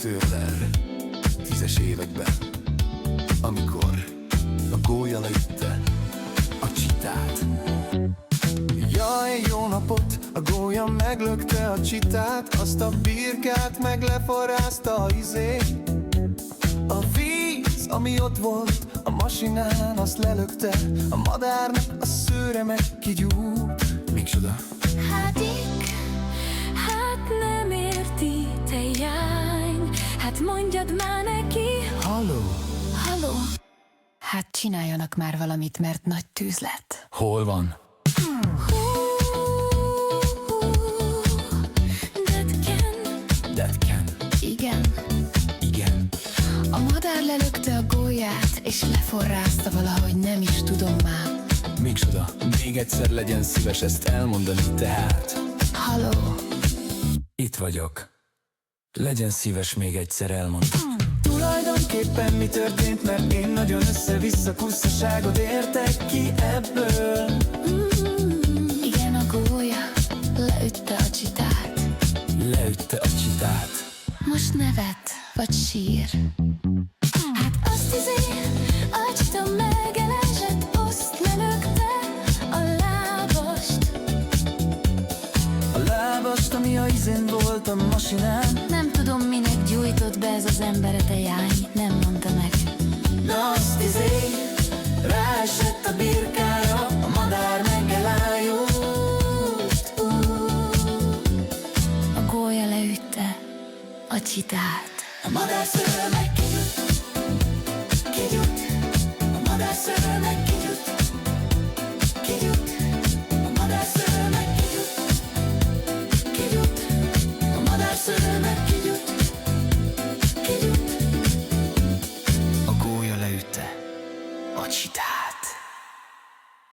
Amatőrrel 10-es években, amikor a gólya leütte a csitát. Jaj, jó napot! A gólya meglökte a csitát, azt a birkát meg leforrázta a izé. A víz, ami ott volt a masinán, azt lelökte, a madárnak a szőre meg kigyújt. Micsoda? Hát nem érti, te jány, hát mondjad már neki. Halló? Halló? Hát csináljanak már valamit, mert nagy tűz lett. Hol van? That can. Igen. Igen. A madár lelökte a gólyát, és leforrázta valahogy, nem is tudom már. Micsoda? Még egyszer legyen szíves ezt elmondani tehát. Halló? Itt vagyok. Legyen szíves még egyszer elmondani. Tulajdonképpen mi történt, mert én nagyon össze-vissza kusszaságot értek ki ebből. Igen, a gólya leütte a csitát. Leütte a csitát. Most nevet, vagy sír? Hát azt a csita megelesett, azt lelökte a lábast. A lábast, ami a izén volt a masinán. Nem tudom, minek gyújtott be ez az ember, te jány, nem mondta meg. De azt ráesett a birkára, a madár meg elájult. A gólya leütte a csitát. A madár szőre meg kigyújt. A madár szőre meg kigyújt. A madár szőre meg kigyújt. A madár szőre meg kigyújt. A gólya leütte a csitát.